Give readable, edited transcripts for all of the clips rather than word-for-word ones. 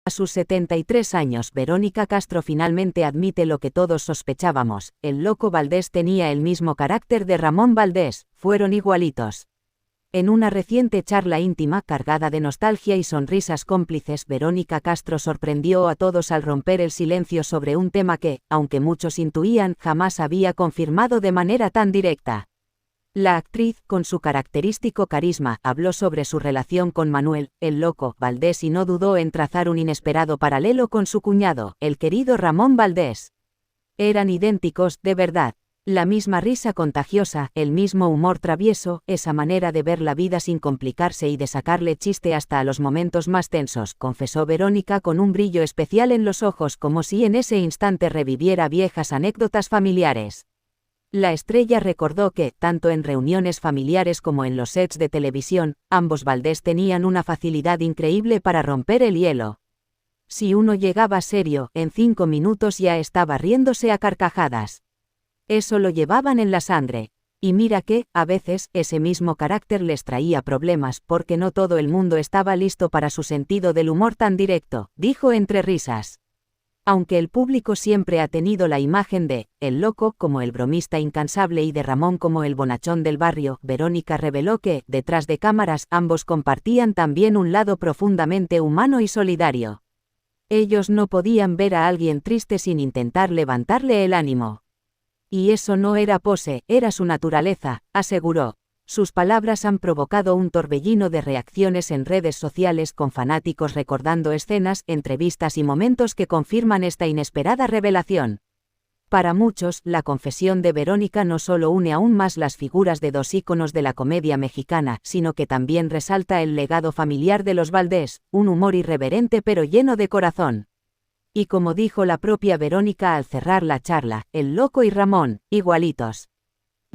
A sus 73 años, Verónica Castro finalmente admite lo que todos sospechábamos: el loco Valdés tenía el mismo carácter de Ramón Valdés, fueron igualitos. En una reciente charla íntima cargada de nostalgia y sonrisas cómplices, Verónica Castro sorprendió a todos al romper el silencio sobre un tema que, aunque muchos intuían, jamás había confirmado de manera tan directa. La actriz, con su característico carisma, habló sobre su relación con Manuel, el loco, Valdés y no dudó en trazar un inesperado paralelo con su cuñado, el querido Ramón Valdés. Eran idénticos, de verdad. La misma risa contagiosa, el mismo humor travieso, esa manera de ver la vida sin complicarse y de sacarle chiste hasta a los momentos más tensos, confesó Verónica con un brillo especial en los ojos, como si en ese instante reviviera viejas anécdotas familiares. La estrella recordó que, tanto en reuniones familiares como en los sets de televisión, ambos Valdés tenían una facilidad increíble para romper el hielo. Si uno llegaba serio, en 5 minutos ya estaba riéndose a carcajadas. Eso lo llevaban en la sangre. Y mira que, a veces, ese mismo carácter les traía problemas porque no todo el mundo estaba listo para su sentido del humor tan directo, dijo entre risas. Aunque el público siempre ha tenido la imagen de el loco como el bromista incansable y de Ramón como el bonachón del barrio, Verónica reveló que, detrás de cámaras, ambos compartían también un lado profundamente humano y solidario. Ellos no podían ver a alguien triste sin intentar levantarle el ánimo. Y eso no era pose, era su naturaleza, aseguró. Sus palabras han provocado un torbellino de reacciones en redes sociales, con fanáticos recordando escenas, entrevistas y momentos que confirman esta inesperada revelación. Para muchos, la confesión de Verónica no solo une aún más las figuras de dos íconos de la comedia mexicana, sino que también resalta el legado familiar de los Valdés, un humor irreverente pero lleno de corazón. Y como dijo la propia Verónica al cerrar la charla, el loco y Ramón, igualitos.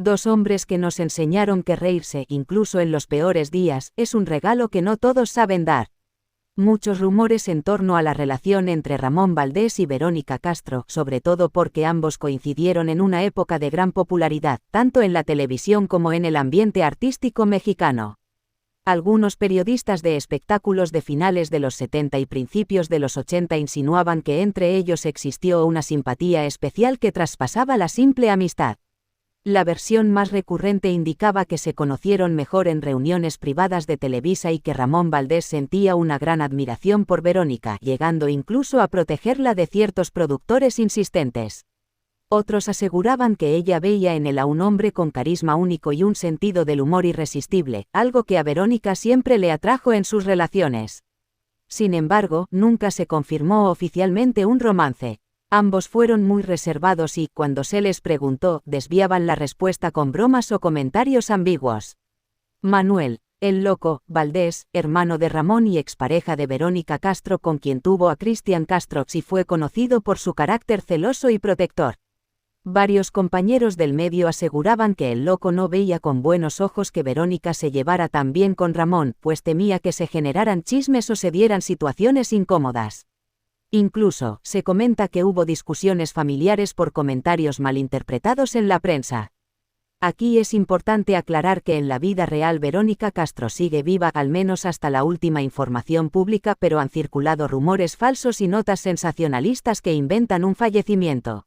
Dos hombres que nos enseñaron que reírse, incluso en los peores días, es un regalo que no todos saben dar. Muchos rumores en torno a la relación entre Ramón Valdés y Verónica Castro, sobre todo porque ambos coincidieron en una época de gran popularidad, tanto en la televisión como en el ambiente artístico mexicano. Algunos periodistas de espectáculos de finales de los 70 y principios de los 80 insinuaban que entre ellos existió una simpatía especial que traspasaba la simple amistad. La versión más recurrente indicaba que se conocieron mejor en reuniones privadas de Televisa y que Ramón Valdés sentía una gran admiración por Verónica, llegando incluso a protegerla de ciertos productores insistentes. Otros aseguraban que ella veía en él a un hombre con carisma único y un sentido del humor irresistible, algo que a Verónica siempre le atrajo en sus relaciones. Sin embargo, nunca se confirmó oficialmente un romance. Ambos fueron muy reservados y, cuando se les preguntó, desviaban la respuesta con bromas o comentarios ambiguos. Manuel, el loco, Valdés, hermano de Ramón y expareja de Verónica Castro, con quien tuvo a Cristian Castro, sí fue conocido por su carácter celoso y protector. Varios compañeros del medio aseguraban que el loco no veía con buenos ojos que Verónica se llevara tan bien con Ramón, pues temía que se generaran chismes o se dieran situaciones incómodas. Incluso, se comenta que hubo discusiones familiares por comentarios malinterpretados en la prensa. Aquí es importante aclarar que en la vida real Verónica Castro sigue viva, al menos hasta la última información pública, pero han circulado rumores falsos y notas sensacionalistas que inventan un fallecimiento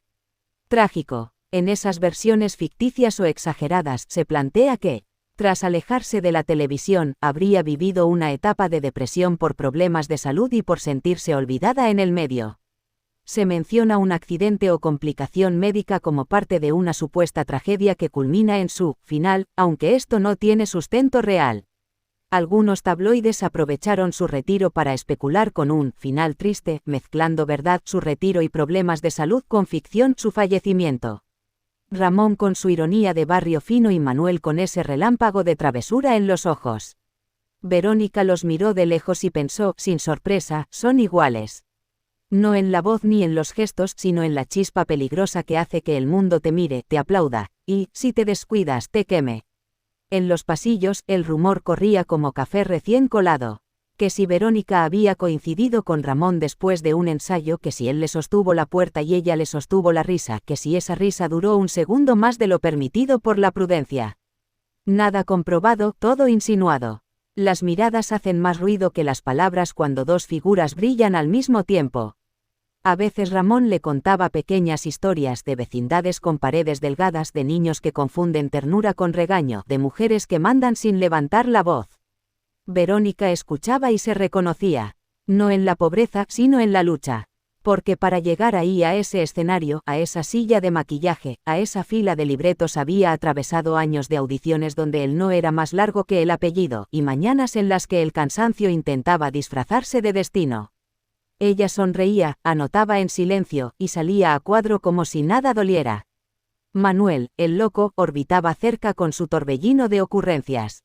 trágico. En esas versiones ficticias o exageradas, se plantea que, tras alejarse de la televisión, habría vivido una etapa de depresión por problemas de salud y por sentirse olvidada en el medio. Se menciona un accidente o complicación médica como parte de una supuesta tragedia que culmina en su final, aunque esto no tiene sustento real. Algunos tabloides aprovecharon su retiro para especular con un final triste, mezclando verdad su retiro y problemas de salud con ficción su fallecimiento. Ramón con su ironía de barrio fino y Manuel con ese relámpago de travesura en los ojos. Verónica los miró de lejos y pensó, sin sorpresa, son iguales. No en la voz ni en los gestos, sino en la chispa peligrosa que hace que el mundo te mire, te aplauda, y, si te descuidas, te queme. En los pasillos, el rumor corría como café recién colado. Que si Verónica había coincidido con Ramón después de un ensayo, que si él le sostuvo la puerta y ella le sostuvo la risa, que si esa risa duró un segundo más de lo permitido por la prudencia. Nada comprobado, todo insinuado. Las miradas hacen más ruido que las palabras cuando dos figuras brillan al mismo tiempo. A veces Ramón le contaba pequeñas historias de vecindades con paredes delgadas, de niños que confunden ternura con regaño, de mujeres que mandan sin levantar la voz. Verónica escuchaba y se reconocía, no en la pobreza, sino en la lucha. Porque para llegar ahí, a ese escenario, a esa silla de maquillaje, a esa fila de libretos, había atravesado años de audiciones donde el no era más largo que el apellido, y mañanas en las que el cansancio intentaba disfrazarse de destino. Ella sonreía, anotaba en silencio, y salía a cuadro como si nada doliera. Manuel, el loco, orbitaba cerca con su torbellino de ocurrencias.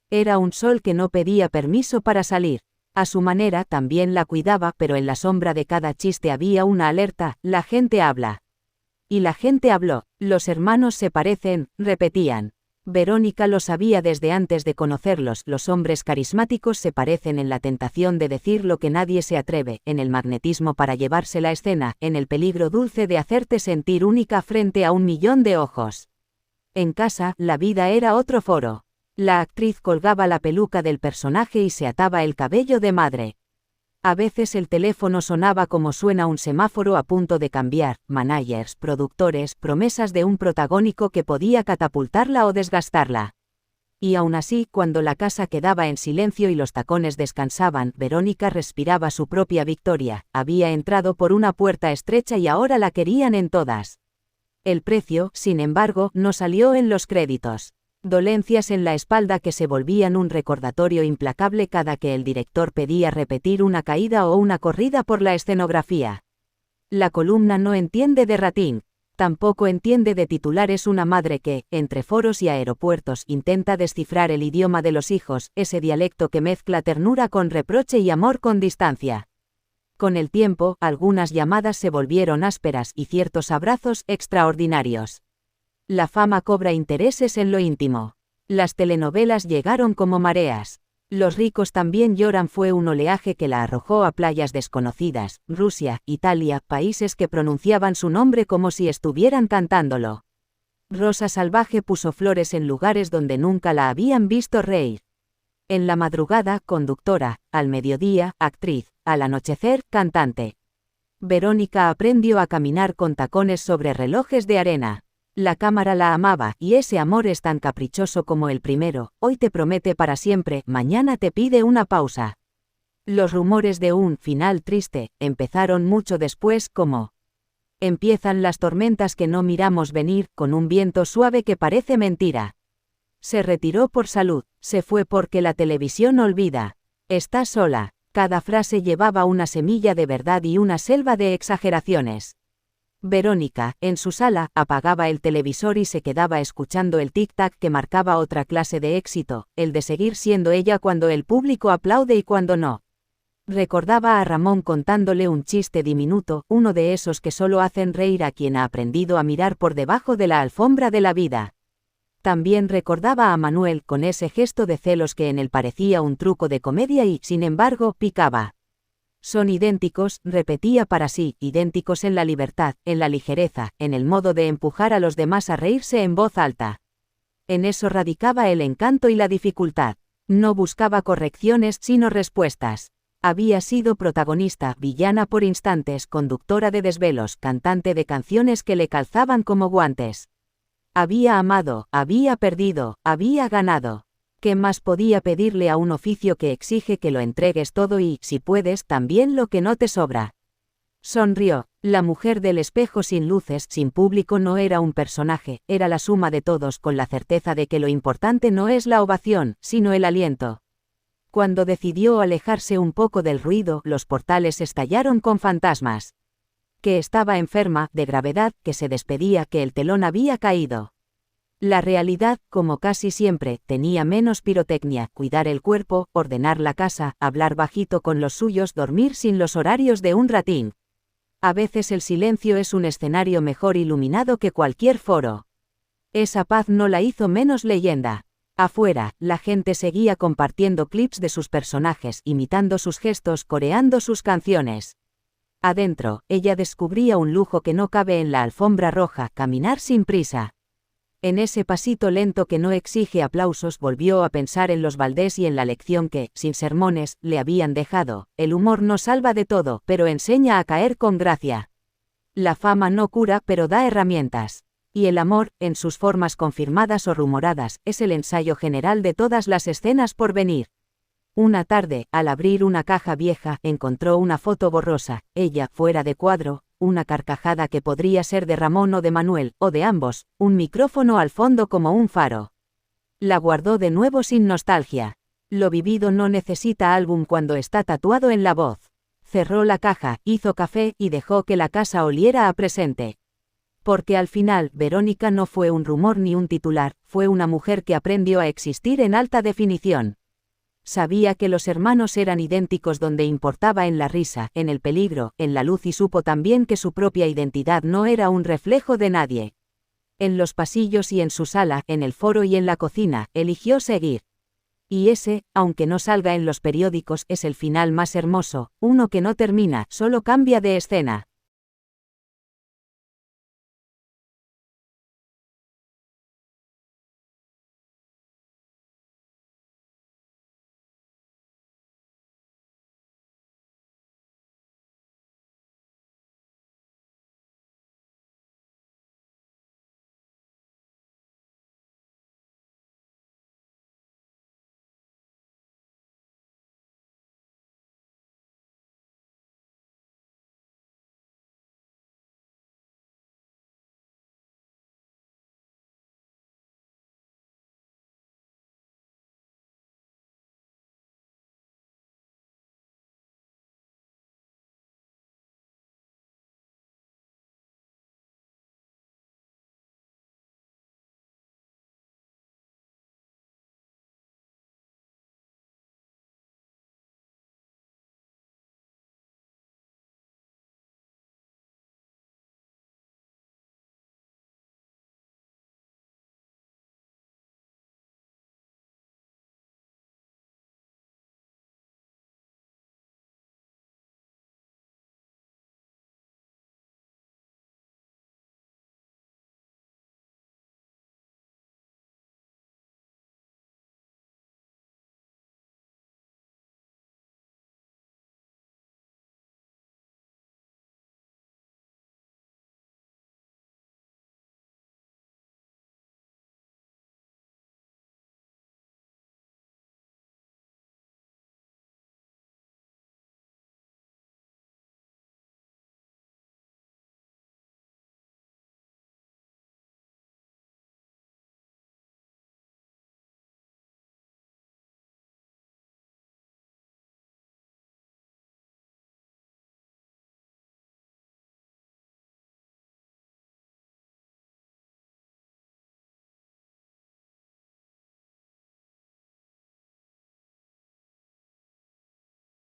Era un sol que no pedía permiso para salir. A su manera también la cuidaba, pero en la sombra de cada chiste había una alerta: la gente habla. Y la gente habló. Los hermanos se parecen, repetían. Verónica lo sabía desde antes de conocerlos. Los hombres carismáticos se parecen en la tentación de decir lo que nadie se atreve, en el magnetismo para llevarse la escena, en el peligro dulce de hacerte sentir única frente a 1.000.000 de ojos. En casa, la vida era otro foro. La actriz colgaba la peluca del personaje y se ataba el cabello de madre. A veces el teléfono sonaba como suena un semáforo a punto de cambiar: managers, productores, promesas de un protagónico que podía catapultarla o desgastarla. Y aún así, cuando la casa quedaba en silencio y los tacones descansaban, Verónica respiraba su propia victoria. Había entrado por una puerta estrecha y ahora la querían en todas. El precio, sin embargo, no salió en los créditos. Dolencias en la espalda que se volvían un recordatorio implacable cada que el director pedía repetir una caída o una corrida por la escenografía. La columna no entiende de rating, tampoco entiende de titulares. Una madre que, entre foros y aeropuertos, intenta descifrar el idioma de los hijos, ese dialecto que mezcla ternura con reproche y amor con distancia. Con el tiempo, algunas llamadas se volvieron ásperas y ciertos abrazos extraordinarios. La fama cobra intereses en lo íntimo. Las telenovelas llegaron como mareas. Los ricos también lloran. Fue un oleaje que la arrojó a playas desconocidas: Rusia, Italia, países que pronunciaban su nombre como si estuvieran cantándolo. Rosa Salvaje puso flores en lugares donde nunca la habían visto reír. En la madrugada, conductora; al mediodía, actriz; al anochecer, cantante. Verónica aprendió a caminar con tacones sobre relojes de arena. La cámara la amaba, y ese amor es tan caprichoso como el primero: hoy te promete para siempre, mañana te pide una pausa. Los rumores de un final triste empezaron mucho después, como empiezan las tormentas que no miramos venir, con un viento suave que parece mentira. Se retiró por salud, se fue porque la televisión olvida. Está sola. Cada frase llevaba una semilla de verdad y una selva de exageraciones. Verónica, en su sala, apagaba el televisor y se quedaba escuchando el tic-tac que marcaba otra clase de éxito, el de seguir siendo ella cuando el público aplaude y cuando no. Recordaba a Ramón contándole un chiste diminuto, uno de esos que solo hacen reír a quien ha aprendido a mirar por debajo de la alfombra de la vida. También recordaba a Manuel, con ese gesto de celos que en él parecía un truco de comedia y, sin embargo, picaba. Son idénticos, repetía para sí, idénticos en la libertad, en la ligereza, en el modo de empujar a los demás a reírse en voz alta. En eso radicaba el encanto y la dificultad. No buscaba correcciones, sino respuestas. Había sido protagonista, villana por instantes, conductora de desvelos, cantante de canciones que le calzaban como guantes. Había amado, había perdido, había ganado. ¿Qué más podía pedirle a un oficio que exige que lo entregues todo y, si puedes, también lo que no te sobra? Sonrió. La mujer del espejo sin luces, sin público, no era un personaje, era la suma de todos, con la certeza de que lo importante no es la ovación, sino el aliento. Cuando decidió alejarse un poco del ruido, los portales estallaron con fantasmas. Que estaba enferma, de gravedad, que se despedía, que el telón había caído. La realidad, como casi siempre, tenía menos pirotecnia: cuidar el cuerpo, ordenar la casa, hablar bajito con los suyos, dormir sin los horarios de un ratín. A veces el silencio es un escenario mejor iluminado que cualquier foro. Esa paz no la hizo menos leyenda. Afuera, la gente seguía compartiendo clips de sus personajes, imitando sus gestos, coreando sus canciones. Adentro, ella descubría un lujo que no cabe en la alfombra roja: caminar sin prisa. En ese pasito lento que no exige aplausos volvió a pensar en los Valdés y en la lección que, sin sermones, le habían dejado. El humor no salva de todo, pero enseña a caer con gracia. La fama no cura, pero da herramientas. Y el amor, en sus formas confirmadas o rumoradas, es el ensayo general de todas las escenas por venir. Una tarde, al abrir una caja vieja, encontró una foto borrosa, ella, fuera de cuadro, una carcajada que podría ser de Ramón o de Manuel, o de ambos, un micrófono al fondo como un faro. La guardó de nuevo sin nostalgia. Lo vivido no necesita álbum cuando está tatuado en la voz. Cerró la caja, hizo café y dejó que la casa oliera a presente. Porque al final, Verónica no fue un rumor ni un titular, fue una mujer que aprendió a existir en alta definición. Sabía que los hermanos eran idénticos donde importaba en la risa, en el peligro, en la luz y supo también que su propia identidad no era un reflejo de nadie. En los pasillos y en su sala, en el foro y en la cocina, eligió seguir. Y ese, aunque no salga en los periódicos, es el final más hermoso, uno que no termina, solo cambia de escena.